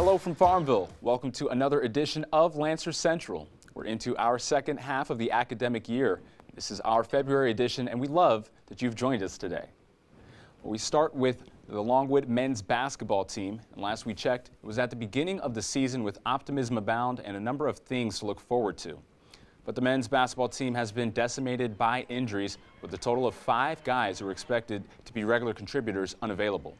Hello from Farmville. Welcome to another edition of Lancer Central. We're into our second half of the academic year. This is our February edition, and we love that you've joined us today. Well, we start with the Longwood men's basketball team, and last we checked, it was at the beginning of the season with optimism abound and a number of things to look forward to. But the men's basketball team has been decimated by injuries, with a total of 5 guys who are expected to be regular contributors unavailable.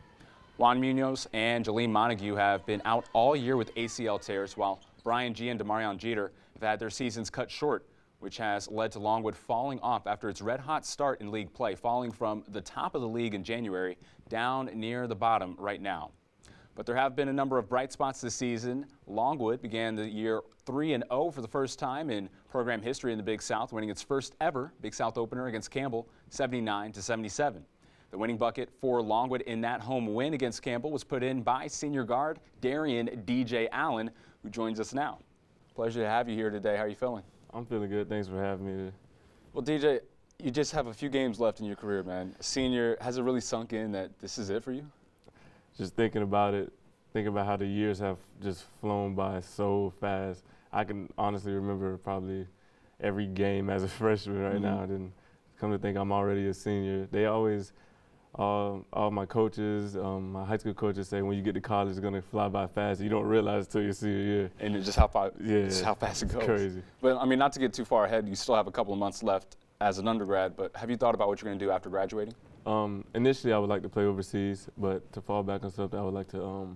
Juan Munoz and Jaleem Montague have been out all year with ACL tears, while Brian G. and Demarion Jeter have had their seasons cut short, which has led to Longwood falling off after its red-hot start in league play, falling from the top of the league in January down near the bottom right now. But there have been a number of bright spots this season. Longwood began the year 3-0 for the first time in program history in the Big South, winning its first ever Big South opener against Campbell, 79-77. The winning bucket for Longwood in that home win against Campbell was put in by senior guard Darian DJ Allen, who joins us now. Pleasure to have you here today. How are you feeling? I'm feeling good. Thanks for having me. Well, DJ, you just have a few games left in your career, man. Senior, has it really sunk in that this is it for you? Just thinking about it, thinking about how the years have just flown by so fast. I can honestly remember probably every game as a freshman right now. Then come to think I'm already a senior. They always, all my coaches, my high school coaches say when you get to college, it's going to fly by fast. You don't realize it until your senior year. And it's just how fast it goes. It's crazy. But, I mean, not to get too far ahead, you still have a couple of months left as an undergrad, but have you thought about what you're going to do after graduating? Initially, I would like to play overseas, but to fall back on something, I would like to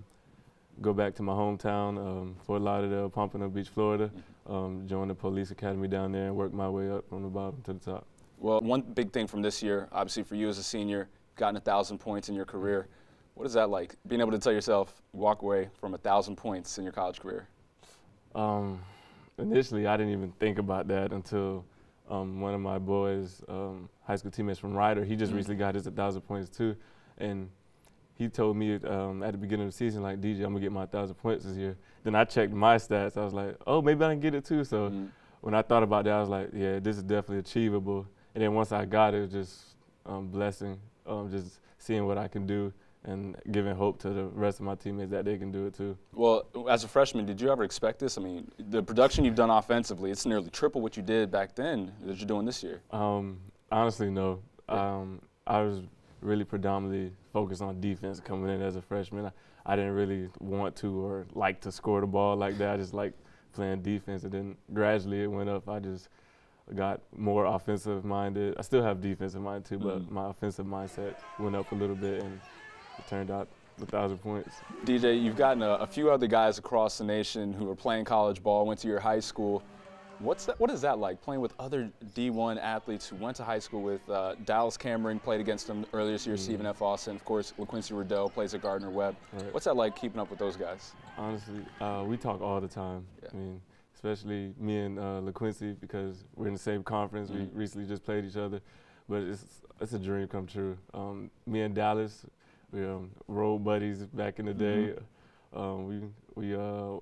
go back to my hometown, Fort Lauderdale, Pompano Beach, Florida, join the police academy down there and work my way up from the bottom to the top. Well, one big thing from this year, obviously for you as a senior, gotten 1,000 points in your career. What is that like, being able to tell yourself, walk away from 1,000 points in your college career? Initially, I didn't even think about that until one of my boys, high school teammates from Ryder, he just recently got his 1,000 points too. And he told me at the beginning of the season, like, DJ, I'm going to get my 1,000 points this year. Then I checked my stats. I was like, oh, maybe I can get it too. So when I thought about that, I was like, yeah, this is definitely achievable. And then once I got it, it was just blessing, just seeing what I can do and giving hope to the rest of my teammates that they can do it too. Well, as a freshman, did you ever expect this? I mean, the production you've done offensively, it's nearly triple what you did back then that you're doing this year. Honestly, no. I was really predominantly focused on defense coming in as a freshman. I didn't really want to or like to score the ball like that. I just liked playing defense, and then gradually it went up. I just got more offensive minded. I still have defensive mind too, but my offensive mindset went up a little bit, and it turned out 1,000 points. DJ, you've gotten a few other guys across the nation who are playing college ball, went to your high school. What is that like, playing with other D1 athletes who went to high school with Dallas Cameron, played against them earlier this year, Stephen F. Austin, of course, LaQuincy Riddell plays at Gardner-Webb. Right. What's that like, keeping up with those guys? Honestly, we talk all the time. Yeah. I mean, especially me and LaQuincy, because we're in the same conference. We recently just played each other, but it's a dream come true. Me and Dallas, we road buddies back in the day. We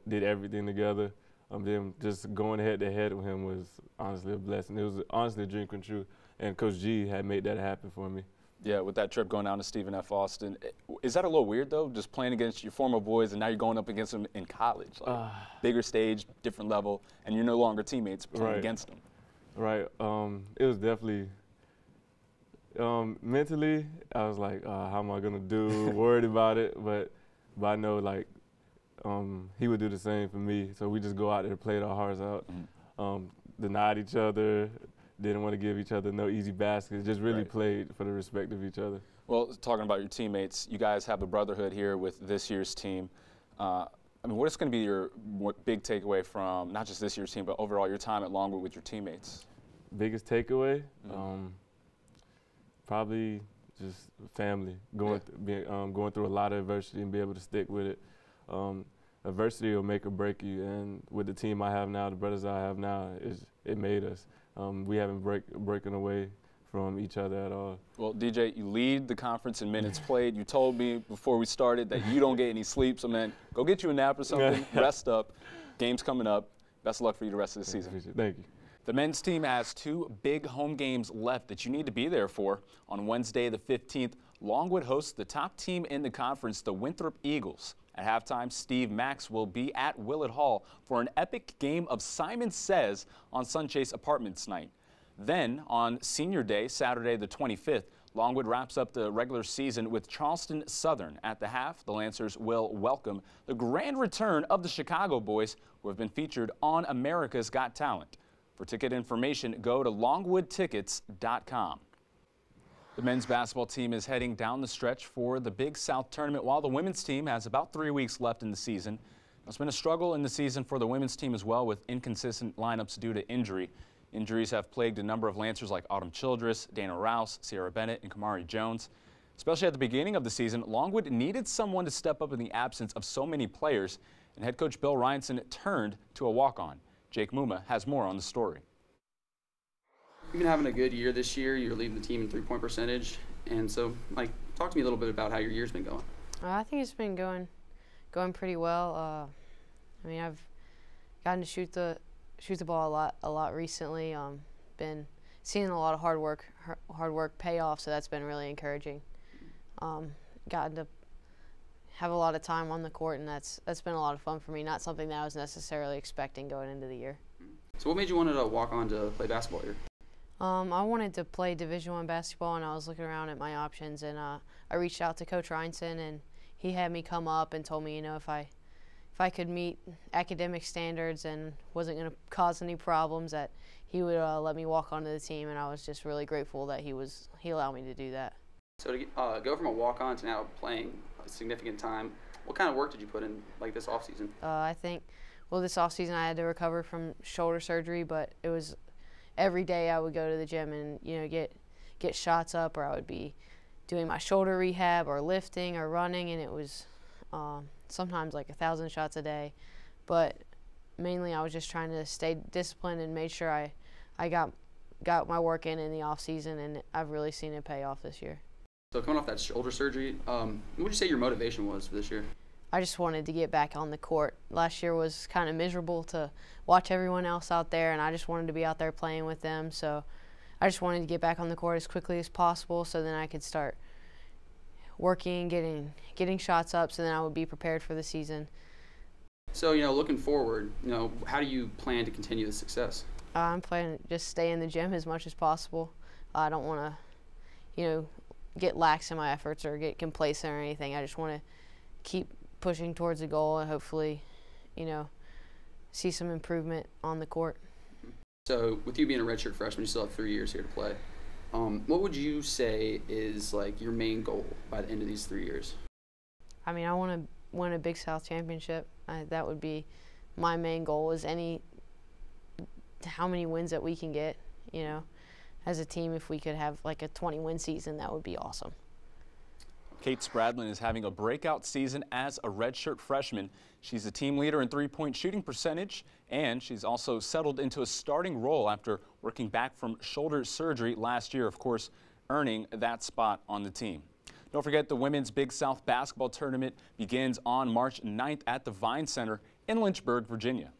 did everything together. Then just going head to head with him was honestly a blessing. It was honestly a dream come true, and Coach G had made that happen for me. Yeah, with that trip going down to Stephen F. Austin. Is that a little weird, though, just playing against your former boys and now you're going up against them in college? Like, bigger stage, different level, and you're no longer teammates playing against them. Right. It was definitely mentally, I was like, how am I going to do, worried about it, but I know, like, he would do the same for me. So we just go out there, played our hearts out, denied each other, didn't want to give each other no easy baskets, just really played for the respect of each other. Well, talking about your teammates, you guys have a brotherhood here with this year's team. I mean, what is going to be your big takeaway from not just this year's team, but overall your time at Longwood with your teammates? Biggest takeaway? Probably just family, going through a lot of adversity and be able to stick with it. Adversity will make or break you, and with the team I have now, the brothers I have now, it made us. We haven't broken away from each other at all. Well, DJ, you lead the conference in minutes played. You told me before we started that you don't get any sleep, so man, go get you a nap or something, rest up. Game's coming up. Best of luck for you the rest of the season. Thank you. The men's team has 2 big home games left that you need to be there for. On Wednesday the 15th, Longwood hosts the top team in the conference, the Winthrop Eagles. At halftime, Steve Max will be at Willett Hall for an epic game of Simon Says on Sunchase Apartments night. Then, on Senior Day, Saturday the 25th, Longwood wraps up the regular season with Charleston Southern. At the half, the Lancers will welcome the grand return of the Chicago boys, who have been featured on America's Got Talent. For ticket information, go to longwoodtickets.com. The men's basketball team is heading down the stretch for the Big South tournament, while the women's team has about 3 weeks left in the season. It's been a struggle in the season for the women's team as well, with inconsistent lineups due to injury. Injuries have plagued a number of Lancers like Autumn Childress, Dana Rouse, Sierra Bennett, and Kamari Jones. Especially at the beginning of the season, Longwood needed someone to step up in the absence of so many players, and head coach Bill Ryanson turned to a walk-on. Jake Mumma has more on the story. You've been having a good year this year. You're leading the team in three-point percentage. And so, talk to me a little bit about how your year's been going. I think it's been going pretty well. I mean, I've gotten to shoot the ball a lot recently. Been seeing a lot of hard work pay off, so that's been really encouraging. Gotten to have a lot of time on the court, and that's been a lot of fun for me. Not something that I was necessarily expecting going into the year. So what made you want to walk on to play basketball here? I wanted to play Division I basketball, and I was looking around at my options, and I reached out to Coach Ryanson, and he had me come up and told me, if I could meet academic standards and wasn't going to cause any problems, that he would let me walk onto the team, and I was just really grateful that he allowed me to do that. So to go from a walk-on to now playing a significant time, what kind of work did you put in this offseason? I think, this offseason I had to recover from shoulder surgery, but it was every day I would go to the gym and get shots up, or I would be doing my shoulder rehab or lifting or running, and it was sometimes 1,000 shots a day. But mainly I was just trying to stay disciplined and made sure I got my work in the off season, and I've really seen it pay off this year. So coming off that shoulder surgery, what would you say your motivation was for this year? I just wanted to get back on the court. Last year was kind of miserable to watch everyone else out there, and I just wanted to be out there playing with them. So I just wanted to get back on the court as quickly as possible, so then I could start working, getting shots up, so then I would be prepared for the season. So, looking forward, how do you plan to continue the success? I'm planning to just stay in the gym as much as possible. I don't want to, get lax in my efforts or get complacent or anything. I just want to keep pushing towards the goal and hopefully, see some improvement on the court. So with you being a redshirt freshman, you still have 3 years here to play. What would you say is your main goal by the end of these 3 years? I mean, I want to win a Big South championship. That would be my main goal, is how many wins that we can get, as a team. If we could have a 20-win season, that would be awesome. Kate Spradlin is having a breakout season as a redshirt freshman. She's a team leader in three-point shooting percentage, and she's also settled into a starting role after working back from shoulder surgery last year, of course, earning that spot on the team. Don't forget, the Women's Big South Basketball Tournament begins on March 9th at the Vine Center in Lynchburg, Virginia.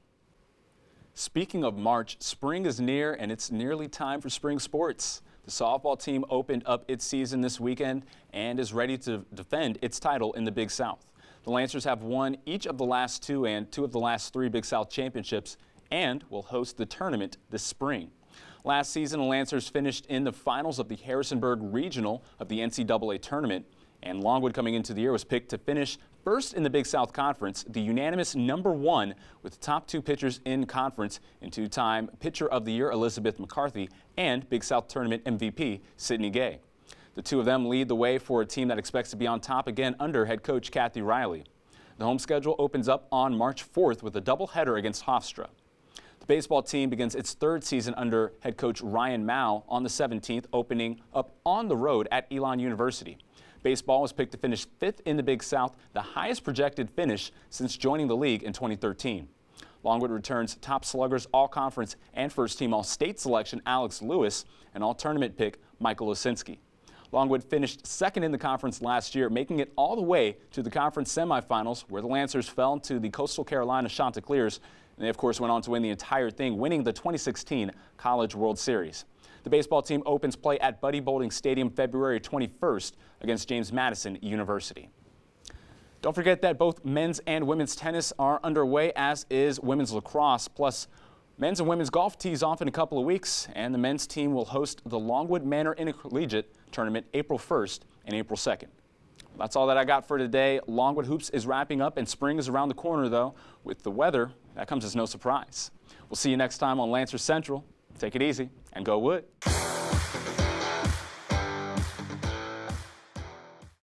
Speaking of March, spring is near, and it's nearly time for spring sports. The softball team opened up its season this weekend and is ready to defend its title in the Big South. The Lancers have won each of the last two and two of the last three Big South championships and will host the tournament this spring. Last season, the Lancers finished in the finals of the Harrisonburg Regional of the NCAA tournament, and Longwood, coming into the year, was picked to finish first in the Big South Conference, the unanimous #1 with the top two pitchers in conference and two-time Pitcher of the Year Elizabeth McCarthy and Big South Tournament MVP Sydney Gay. The two of them lead the way for a team that expects to be on top again under head coach Kathy Riley. The home schedule opens up on March 4th with a doubleheader against Hofstra. The baseball team begins its third season under head coach Ryan Mao on the 17th, opening up on the road at Elon University. Baseball was picked to finish 5th in the Big South, the highest projected finish since joining the league in 2013. Longwood returns top sluggers all-conference and first-team all-state selection Alex Lewis and all-tournament pick Michael Osinski. Longwood finished second in the conference last year, making it all the way to the conference semifinals, where the Lancers fell to the Coastal Carolina Chanticleers. And they, of course, went on to win the entire thing, winning the 2016 College World Series. The baseball team opens play at Buddy Boulding Stadium February 21st against James Madison University. Don't forget that both men's and women's tennis are underway, as is women's lacrosse. Plus, men's and women's golf tees off in a couple of weeks, and the men's team will host the Longwood Manor Intercollegiate Tournament April 1st and April 2nd. That's all that I got for today. Longwood Hoops is wrapping up, and spring is around the corner, though. With the weather, that comes as no surprise. We'll see you next time on Lancer Central. Take it easy and go Wood.